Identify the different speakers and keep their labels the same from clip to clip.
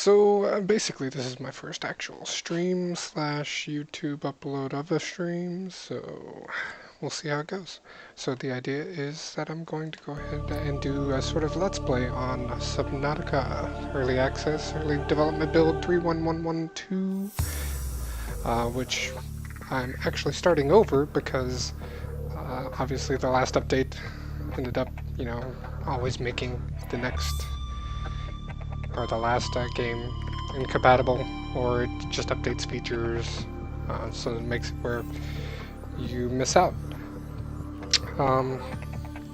Speaker 1: So basically this is my first actual stream slash YouTube upload of a stream, so we'll see how it goes. So the idea is that I'm going to go ahead and do a sort of let's play on Subnautica early access, early development build 3.1112, which I'm actually starting over because obviously the last update ended up, you know, always making the next or the last game incompatible, or it just updates features, so it makes it where you miss out.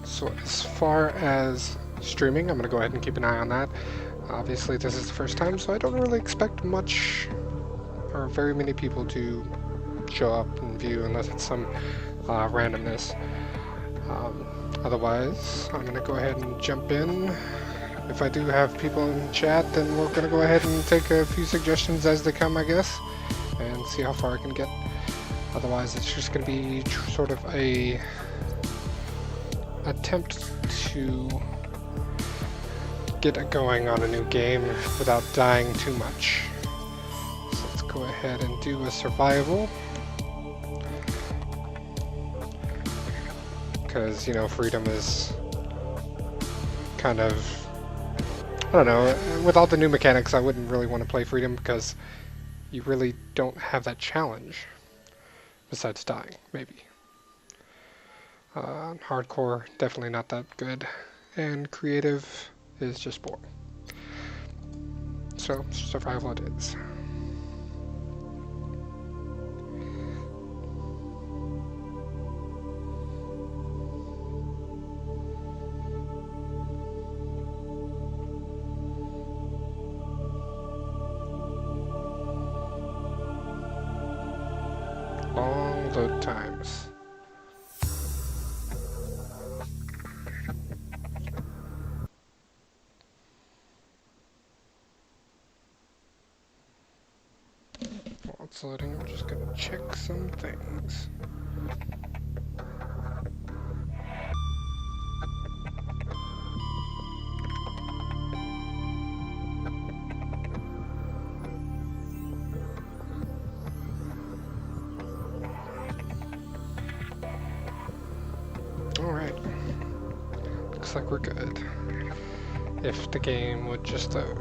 Speaker 1: So as far as streaming, I'm going to go ahead and keep an eye on that. Obviously this is the first time, so I don't really expect much or very many people to show up and view unless it's some randomness. Otherwise, I'm going to go ahead and jump in. If I do have people in chat, then we're going to go ahead and take a few suggestions as they come, I guess, and see how far I can get. Otherwise, it's just going to be sort of a attempt to get it going on a new game without dying too much. So let's go ahead and do a survival. Because, you know, freedom is kind of, I don't know, with all the new mechanics I wouldn't really want to play freedom because you really don't have that challenge besides dying, maybe. Hardcore, definitely not that good, and creative is just boring. So, survival it is. Long load times. While it's loading, I'm just gonna check some things. Alright, looks like we're good. If the game would just load.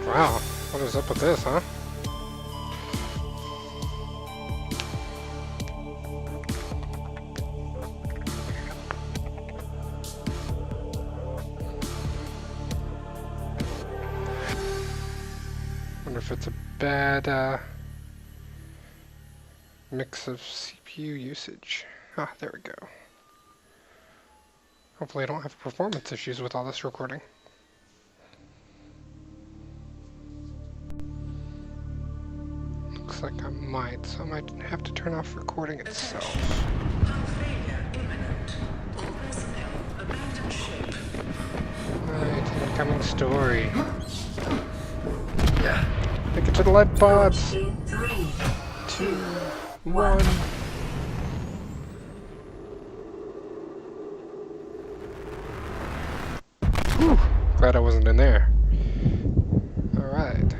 Speaker 1: Wow, what is up with this, huh? Wonder if it's a bad mix of CPU usage. Ah, there we go. Hopefully I don't have performance issues with all this recording. Looks like I might, so I might have to turn off recording itself. Alright, incoming story. Take it to the lead pods. 3, 2, 1. Whew, glad I wasn't in there. Alright.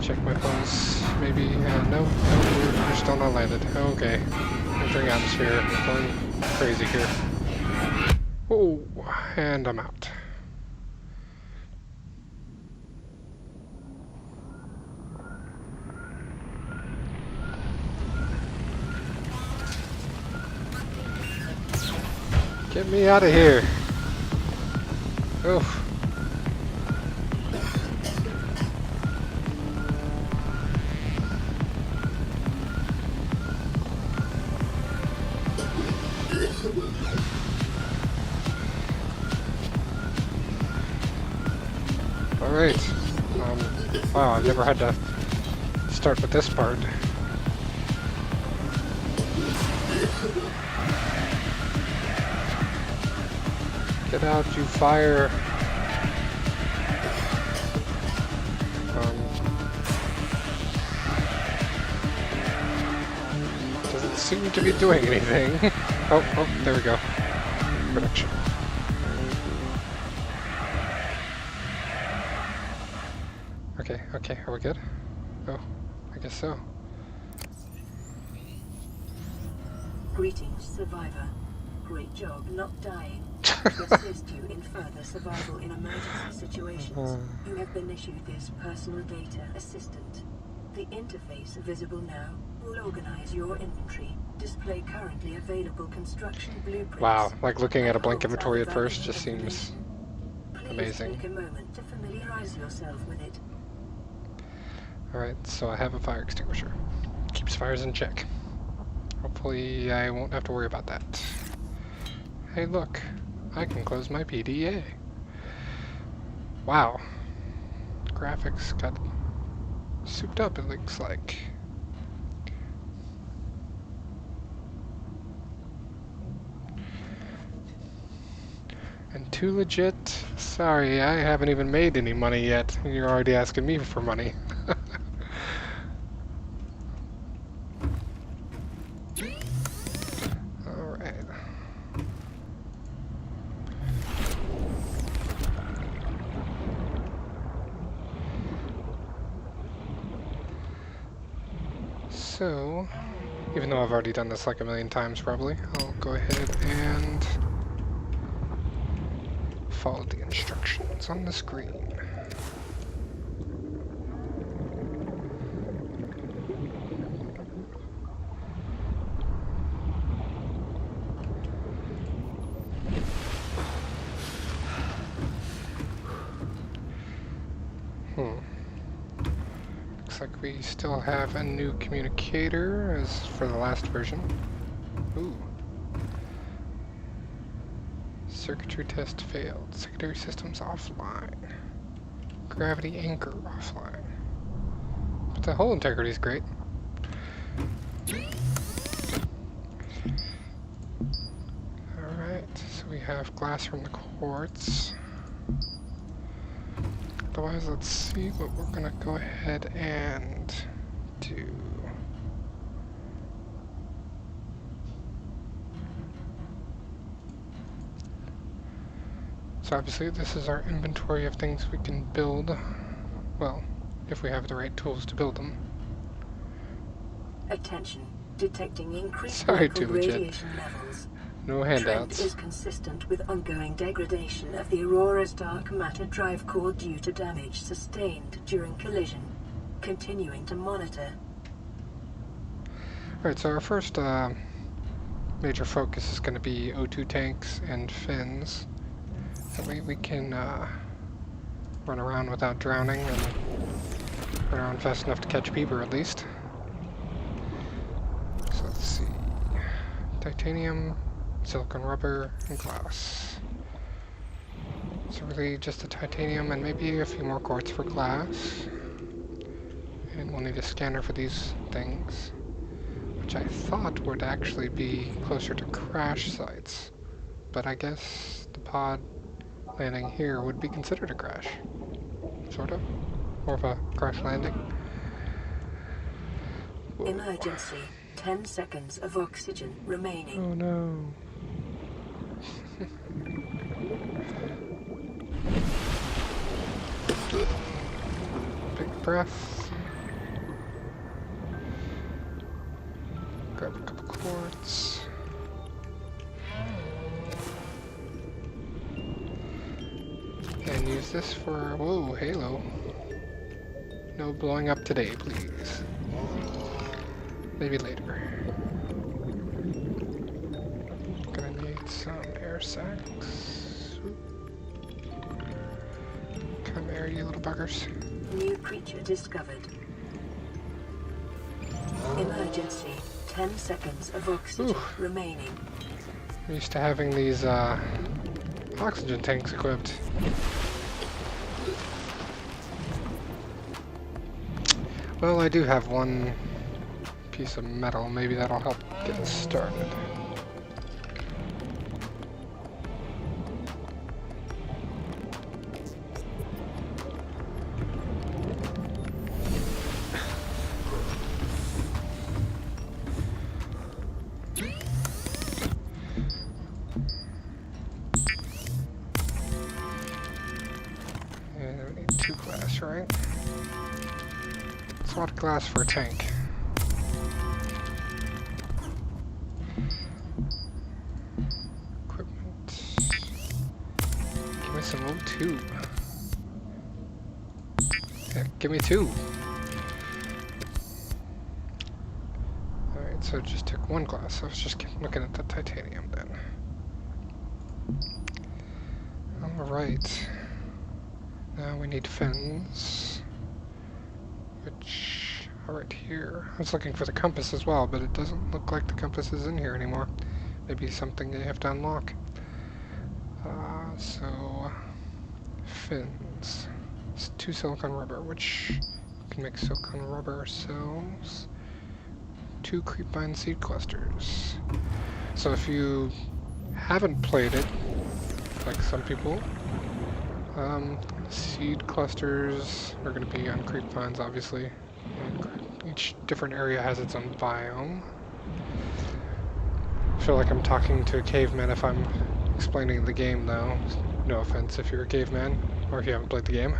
Speaker 1: Check my pulse, maybe, no, we're still not landed. Okay, entering atmosphere, going crazy here. Oh, and I'm out. Get me out of here. Oof. Alright. Wow, I've never had to start with this part. Get out, you fire! Doesn't seem to be doing anything. Oh, there we go. Production. Okay, are we good? Oh, I guess so.
Speaker 2: Greetings, survivor. Great job not dying. To assist you in further survival in emergency situations, you have been issued this personal data assistant. The interface visible now will organize your inventory, display currently available construction blueprints.
Speaker 1: Wow, like looking at a blank inventory at first just seems
Speaker 2: Please
Speaker 1: amazing.
Speaker 2: take a moment to familiarize yourself with it.
Speaker 1: Alright, so I have a fire extinguisher. Keeps fires in check. Hopefully I won't have to worry about that. Hey look, I can close my PDA. Wow. Graphics got souped up, it looks like. And too legit? Sorry, I haven't even made any money yet. You're already asking me for money. Alright. So, even though I've already done this like a million times probably, I'll go ahead and follow the instructions on the screen. Looks like we still have a new communicator as for the last version. Ooh. Circuitry test failed. Secondary systems offline. Gravity anchor offline. But the hull integrity is great. Alright, so we have glass from the quartz. Otherwise, let's see what we're gonna go ahead and do. So obviously this is our inventory of things we can build. Well, if we have the right tools to build them.
Speaker 2: Attention, detecting increased
Speaker 1: Sorry,
Speaker 2: local
Speaker 1: too legit.
Speaker 2: radiation levels.
Speaker 1: No
Speaker 2: Trend
Speaker 1: handouts.
Speaker 2: is consistent with ongoing degradation of the Aurora's dark matter drive core due to damage sustained during collision. Continuing to monitor.
Speaker 1: Alright, so our first major focus is going to be O2 tanks and fins. That way we can run around without drowning and run around fast enough to catch beaver at least. So let's see. Titanium, silicon rubber, and glass. So really just the titanium and maybe a few more quartz for glass. And we'll need a scanner for these things, which I thought would actually be closer to crash sites. But I guess the pod landing here would be considered a crash. Sort of. More of a crash landing. Whoa.
Speaker 2: Emergency. 10 seconds of oxygen remaining.
Speaker 1: Oh no. Big breath. Grab a couple quartz. And use this for, whoa, halo. No blowing up today, please. Maybe later. Gonna need some air sacs. Come here, you little buggers.
Speaker 2: New creature discovered. Emergency. 10 seconds of oxygen remaining.
Speaker 1: I'm used to having these oxygen tanks equipped. Well, I do have one piece of metal. Maybe that'll help get us started. And we need 2 glass, right? It's a lot of glass for a tank. Some O2. Yeah, give me 2. Alright, so it just took 1 glass. I was just looking at the titanium then. Alright. Now we need fins. Which are right here. I was looking for the compass as well, but it doesn't look like the compass is in here anymore. Maybe something they have to unlock. So fins. It's 2 silicone rubber, which we can make silicone rubber ourselves. 2 creepvine seed clusters. So if you haven't played it, like some people, seed clusters are going to be on creepvines, obviously. And each different area has its own biome. I feel like I'm talking to a caveman if I'm explaining the game, though. No offense if you're a caveman, or if you haven't played the game.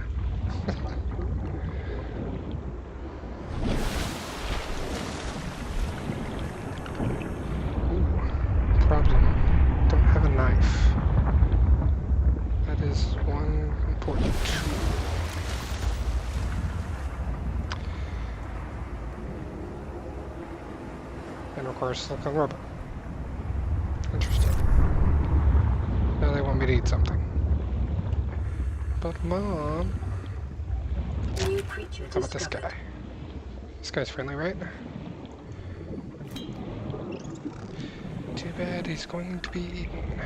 Speaker 1: Ooh, problem. Don't have a knife. That is one important tool. And of course, silicone rubber. Interesting. Now they want me to eat something. But Mom...
Speaker 2: New creature
Speaker 1: How about this guy? This guy's friendly, right? Too bad he's going to be eaten.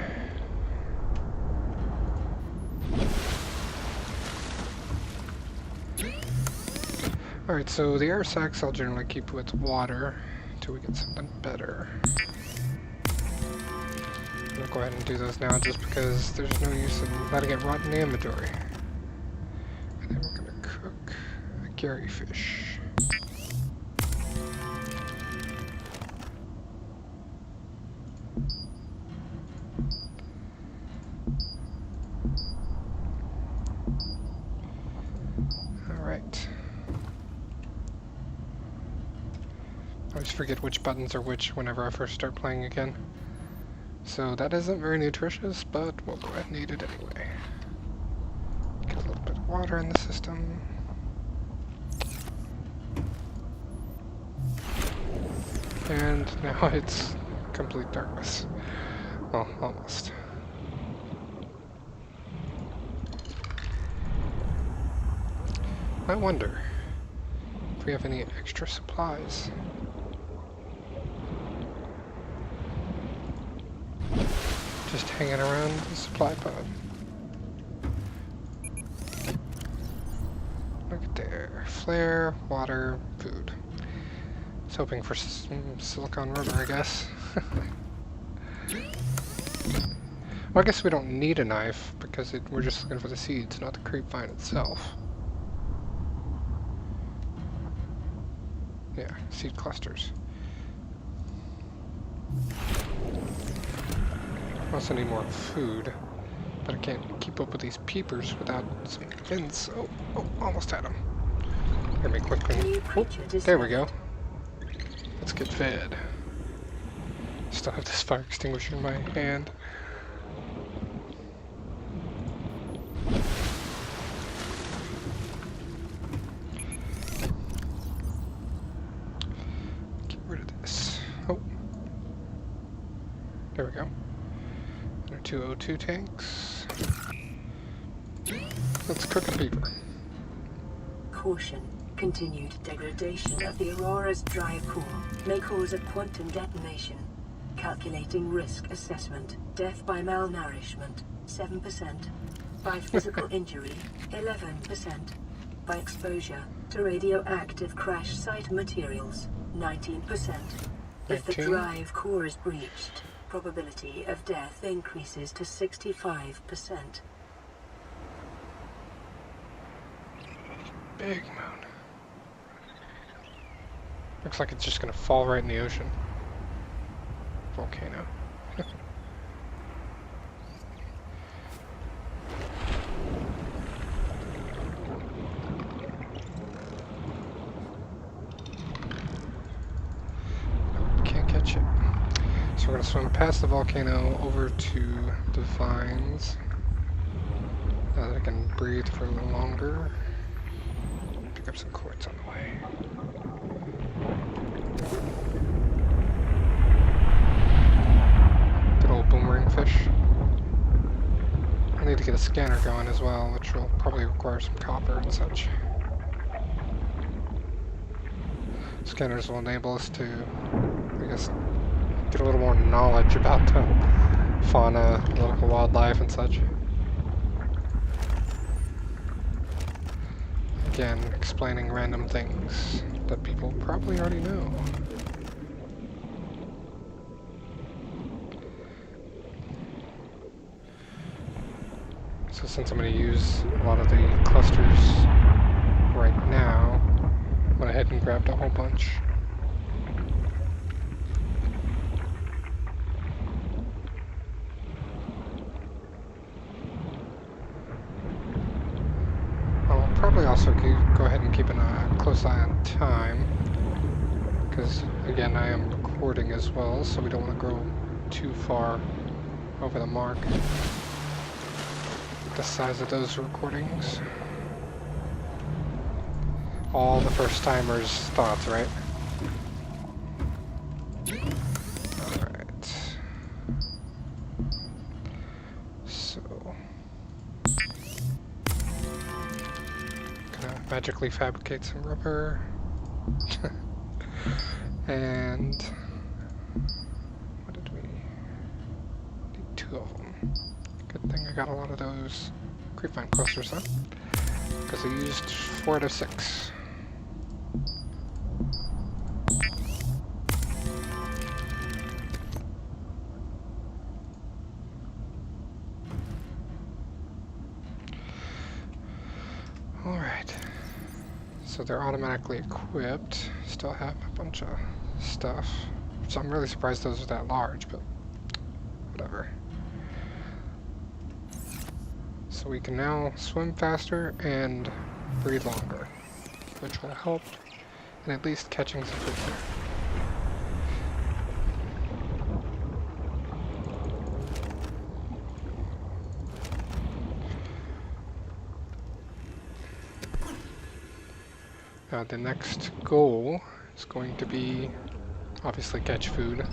Speaker 1: Alright, so the air sacs I'll generally keep with water until we get something better. I'll go ahead and do those now just because there's no use in letting it rot in the inventory. And then we're going to cook a Gary fish. Alright. I always forget which buttons are which whenever I first start playing again. So that isn't very nutritious, but we'll go ahead and eat it anyway. Get a little bit of water in the system. And now it's complete darkness. Well, almost. I wonder if we have any extra supplies. Just hanging around the supply pod. Look at there. Flare, water, food. I was hoping for some silicone rubber, I guess. Well, I guess we don't need a knife because we're just looking for the seeds, not the creepvine itself. Yeah, seed clusters. I also need more food, but I can't keep up with these peepers without some fins. Oh, almost had them. Let me quickly. Oh, there we go. Let's get fed. Still have this fire extinguisher in my hand. Get rid of this. Oh. There we go. There are 2 O2 tanks. Let's cook a beaver.
Speaker 2: Caution. Continued degradation of the Aurora's drive core may cause a quantum detonation. Calculating risk assessment. Death by malnourishment, 7%. By physical injury, 11%. By exposure, to radioactive crash site materials, 19%. If the
Speaker 1: 19.
Speaker 2: drive core is breached, probability of death increases to 65%.
Speaker 1: Big moon. Looks like it's just gonna fall right in the ocean. Volcano. Nope, can't catch it. So we're gonna swim past the volcano over to the vines. Now that I can breathe for a little longer. Pick up some quartz on the way. Good old boomerang fish. I need to get a scanner going as well, which will probably require some copper and such. Scanners will enable us to, I guess, get a little more knowledge about the fauna, local wildlife and such. Again, explaining random things that people probably already know. So since I'm going to use a lot of the clusters right now, I went ahead and grabbed a whole bunch. I'll probably also go ahead and keep a close eye on time, because again I am recording as well, so we don't want to go too far over the mark. The size of those recordings. All the first timers' thoughts, right? Alright. So gonna magically fabricate some rubber. And what did we need? 2 of them. Good thing I got a lot of those creepvine clusters then, because I used 4 out of 6. Alright, so they're automatically equipped. Still have a bunch of stuff, so I'm really surprised those are that large, but whatever. So we can now swim faster and breathe longer, which will help in at least catching some fish. Now the next goal is going to be obviously catch food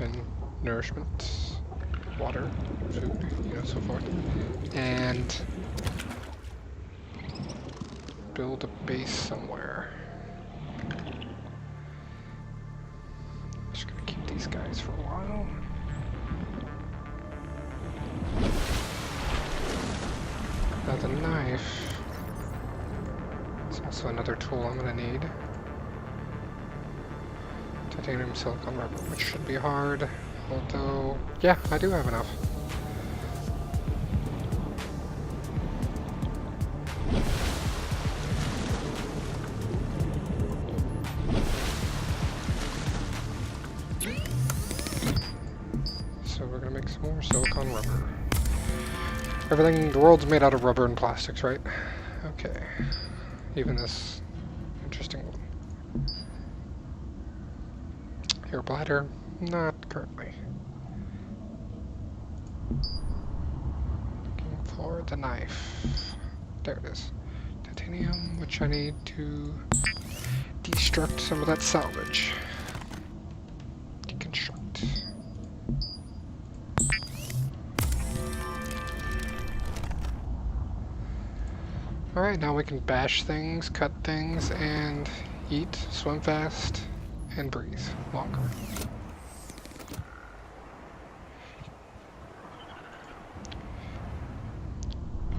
Speaker 1: and nourishment, water, food, so forth, and build a base somewhere. Just gonna keep these guys for a while. Now the knife is also another tool I'm gonna need. Titanium silicone rubber, which should be hard, although, yeah, I do have enough. So we're gonna make some more silicone rubber. Everything, the world's made out of rubber and plastics, right? Okay. Even this interesting one. Hair bladder, not currently. Looking for the knife. There it is. Titanium, which I need to destruct some of that salvage. Deconstruct. Alright, now we can bash things, cut things, and eat, swim fast, and breathe longer.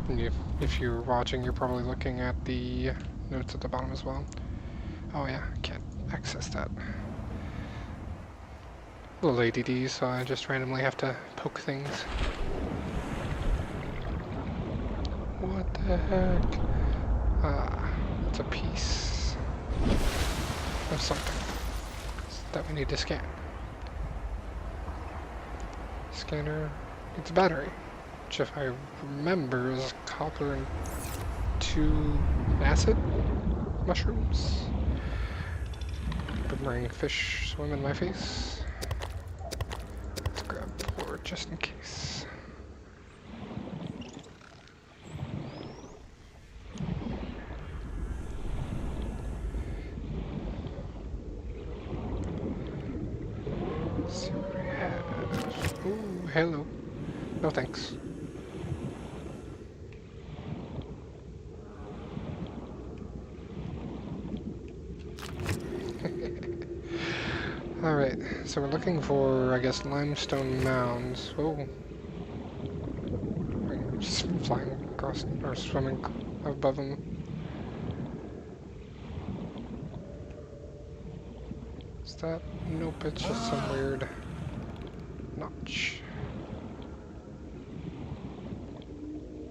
Speaker 1: And if you're watching, you're probably looking at the notes at the bottom as well. Oh yeah, can't access that. A little ADD, so I just randomly have to poke things. What the heck? It's a piece of something that we need to scan. Scanner needs a battery, which if I remember is copper and 2 acid mushrooms. Boomerang fish swim in my face. Let's grab 4 just in case. Let's see what we have. Ooh, hello. No thanks. Alright, so we're looking for, I guess, limestone mounds. Oh. Just flying across, or swimming above them. Is that? Nope, it's just some weird notch.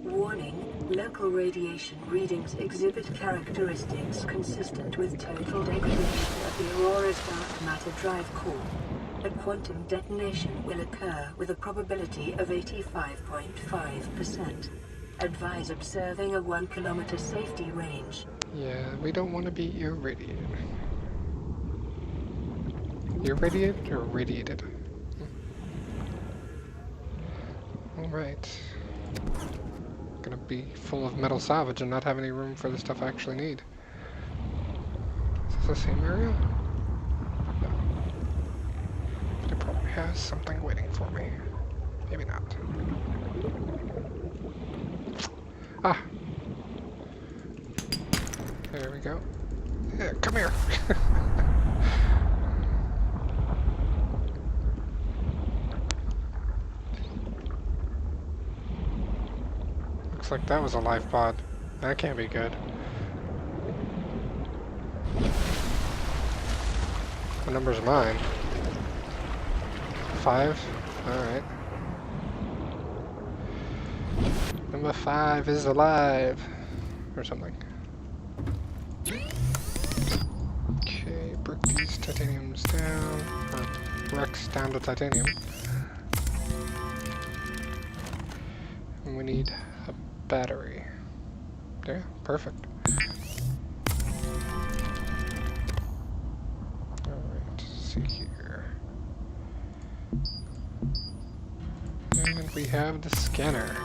Speaker 2: Warning, local radiation readings exhibit characteristics consistent with total degradation of the Aurora's dark matter drive core. A quantum detonation will occur with a probability of 85.5%. Advise observing a 1 kilometer safety range.
Speaker 1: Yeah, we don't want to be irradiated. Irradiated or radiated? Alright. Gonna be full of metal salvage and not have any room for the stuff I actually need. Is this the same area? No. But it probably has something waiting for me. Maybe not. Ah! There we go. Yeah, come here! Looks like that was a life pod. That can't be good. What number's mine? 5? Alright. Number 5 is alive. Or something. Okay, break these titaniums down. Or Rex down to titanium. And we need a battery. Yeah, perfect. Alright, see here. And we have the scanner.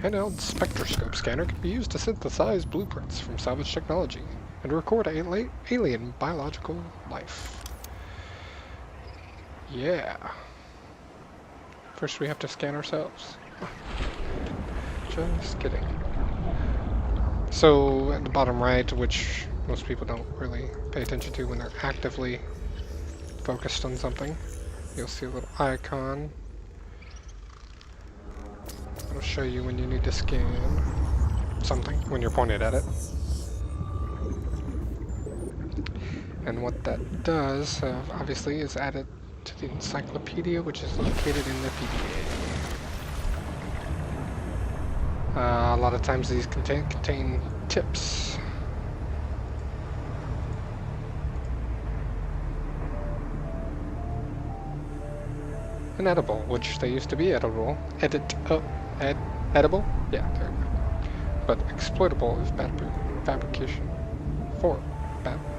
Speaker 1: Handheld spectroscope scanner can be used to synthesize blueprints from salvage technology and record alien biological life. Yeah. First we have to scan ourselves. Just kidding. So at the bottom right, which most people don't really pay attention to when they're actively focused on something, you'll see a little icon. It'll show you when you need to scan something when you're pointed at it. And what that does, obviously, is add it to the encyclopedia, which is located in the PDA. A lot of times these contain tips. An edible, which they used to be edible. Edible? Yeah, there we go. But exploitable is battery fabrication. For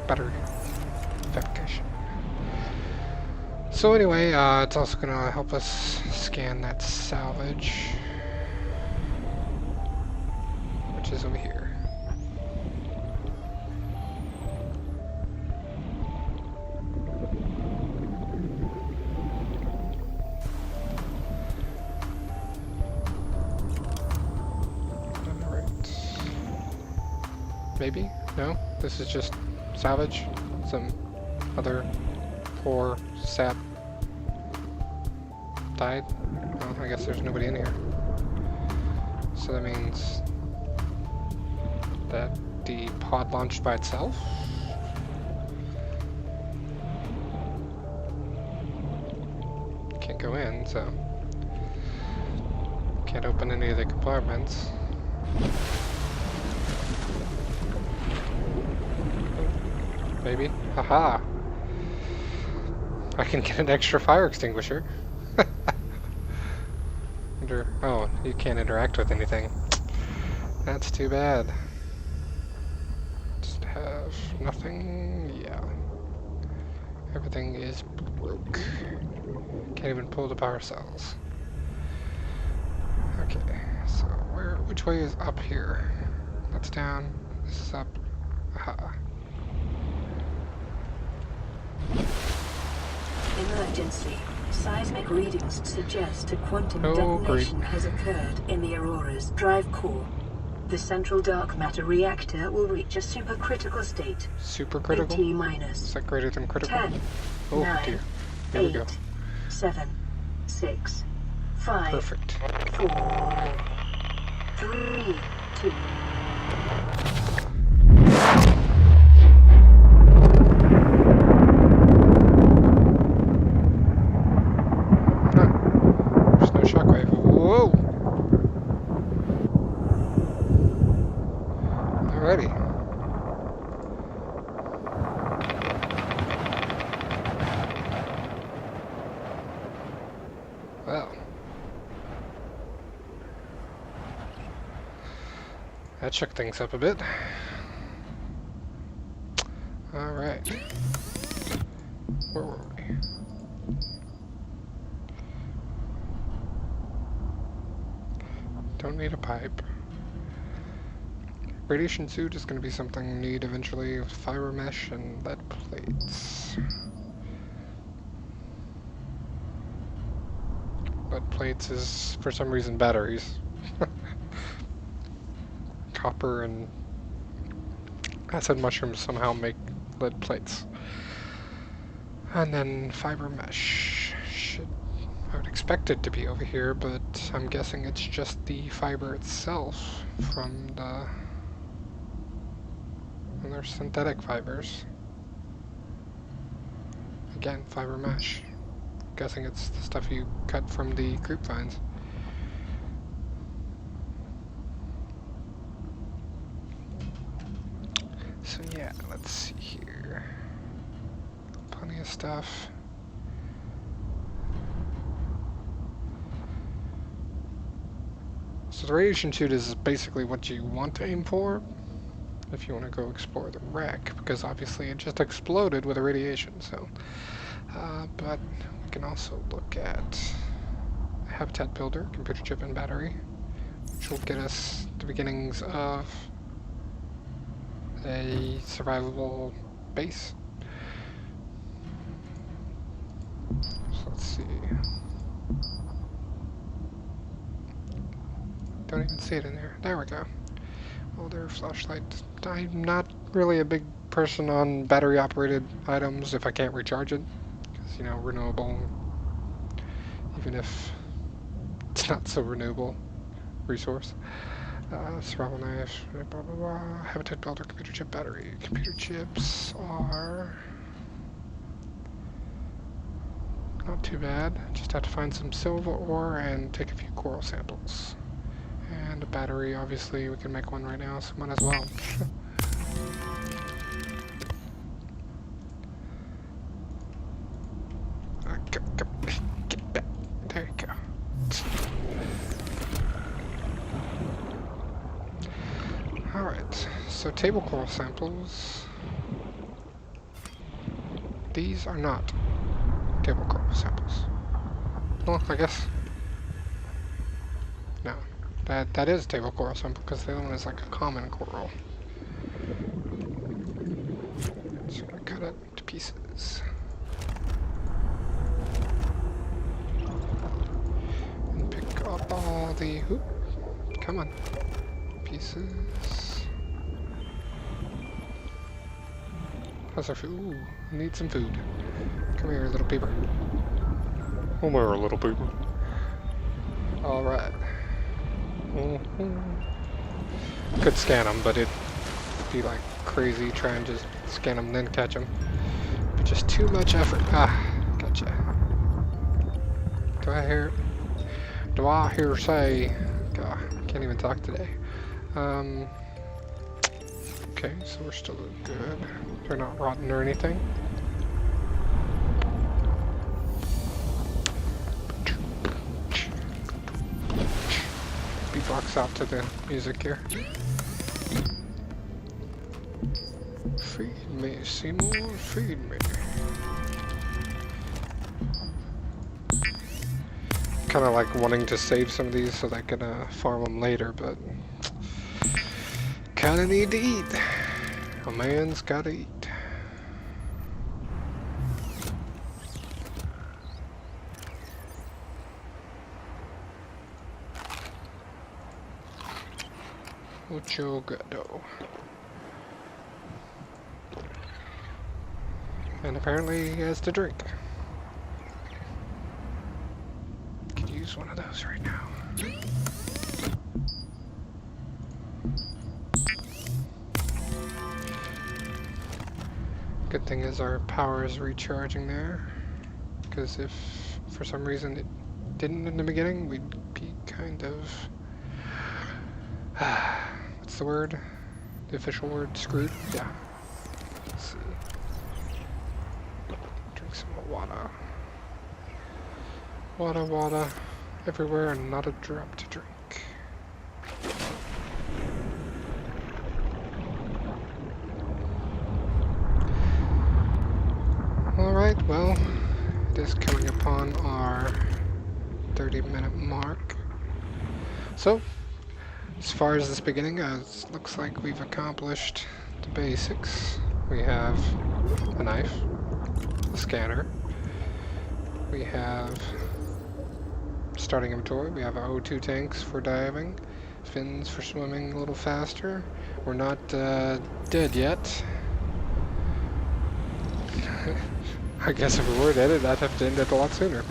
Speaker 1: battery fabrication. So anyway, it's also going to help us scan that salvage, which is over here. Alright. Maybe? No? This is just salvage? Some other poor sap died? Well, I guess there's nobody in here. So that means that the pod launched by itself? Can't go in, so can't open any of the compartments. Maybe? Haha! I can get an extra fire extinguisher. Oh, you can't interact with anything. That's too bad. Just have nothing. Yeah. Everything is broke. Can't even pull the power cells. Okay, so which way is up here? That's down. This is up. Aha.
Speaker 2: Emergency. Seismic readings suggest a quantum
Speaker 1: Oh,
Speaker 2: detonation has occurred in the Aurora's drive core. The central dark matter reactor will reach a supercritical state.
Speaker 1: Supercritical?
Speaker 2: T minus.
Speaker 1: Is that greater than critical?
Speaker 2: 10,
Speaker 1: Oh
Speaker 2: 9,
Speaker 1: dear. Here we go.
Speaker 2: 8, 7, 6, 5,
Speaker 1: Perfect.
Speaker 2: 4, 3, 2.
Speaker 1: There's no shockwave. Whoa! Alrighty. Well. That shook things up a bit. Alright. Where were we? Don't need a pipe. Radiation suit is going to be something need eventually with fiber mesh and lead plates. Lead plates is, for some reason, batteries. Copper and acid mushrooms somehow make lead plates. And then fiber mesh. I would expect it to be over here, but I'm guessing it's just the fiber itself from the... And they're synthetic fibers. Again, fiber mesh. Guessing it's the stuff you cut from the grapevines. So yeah, let's see here. Plenty of stuff. So the radiation chute is basically what you want to aim for if you want to go explore the wreck, because obviously it just exploded with the radiation. So, but we can also look at a habitat builder, computer chip and battery, which will get us the beginnings of a survivable base. So let's see. Don't even see it in there. There we go. Oh, there, flashlight. I'm not really a big person on battery-operated items if I can't recharge it, because, you know, renewable, even if it's not so renewable resource. Survival knife, blah, blah, blah. Habitat builder, computer chip, battery. Computer chips are not too bad. Just have to find some silver ore and take a few coral samples. And a battery, obviously, we can make one right now, so might as well. Go, get back. There you go. Alright, so table coral samples. These are not table coral samples. Well, I guess. No. That is table coral sample, because the other one is like a common coral. So I'm gonna cut it to pieces. And pick up all the come on. Pieces. How's our food? Ooh, I need some food. Come here, little peeper. Come here, little peeper. Alright. Could scan them, but it'd be like crazy trying to scan them then catch them. But just too much effort. Ah, gotcha. Do I hear say, God, can't even talk today. Okay, so we're still good. They're not rotten or anything. Beatbox out to the music here. Feed me, Seymour, feed me. Kind of like wanting to save some of these so that I can farm them later, but kind of need to eat. A man's gotta eat. Mucho gado. And apparently he has to drink. Could use one of those right now. Good thing is our power is recharging there. Because if for some reason it didn't in the beginning, we'd be kind of... what's the word? The official word? Screwed? Yeah. Let's see. Drink some water. Water everywhere and not a drop to drink. Alright, well, it is coming upon our 30-minute mark. So, as far as this beginning goes, looks like we've accomplished the basics. We have a knife, a scanner, we have starting inventory, we have our O2 tanks for diving, fins for swimming a little faster. We're not dead yet. I guess if we were dead, I'd have to end it a lot sooner.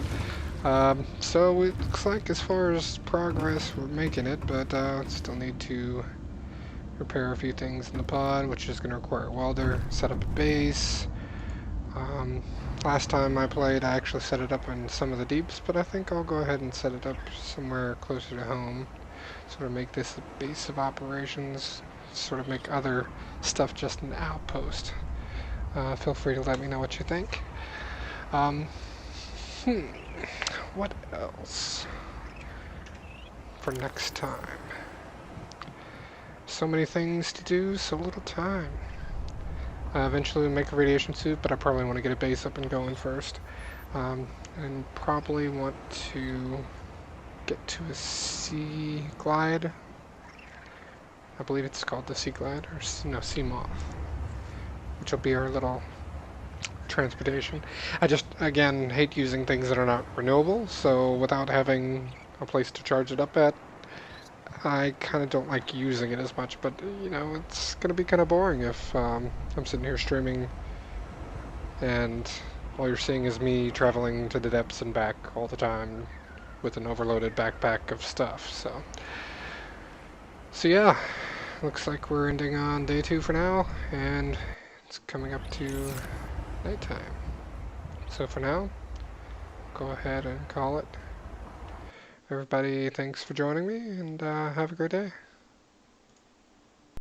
Speaker 1: So it looks like as far as progress, we're making it, but still need to repair a few things in the pod, which is going to require a welder, set up a base. Last time I played, I actually set it up in some of the deeps, but I think I'll go ahead and set it up somewhere closer to home. Sort of make this a base of operations, sort of make other stuff just an outpost. Feel free to let me know what you think. What else for next time? So many things to do, so little time. Eventually we'll make a radiation suit, but I probably want to get a base up and going first. And probably want to get to a sea glide. I believe it's called the sea glide, or no, sea moth, which will be our little transportation. I just, again, hate using things that are not renewable, so without having a place to charge it up at, I kind of don't like using it as much, but, you know, it's going to be kind of boring if I'm sitting here streaming and all you're seeing is me traveling to the depths and back all the time with an overloaded backpack of stuff, so yeah, looks like we're ending on day 2 for now, and it's coming up to nighttime. So for now, go ahead and call it. Everybody, thanks for joining me, and have a great day.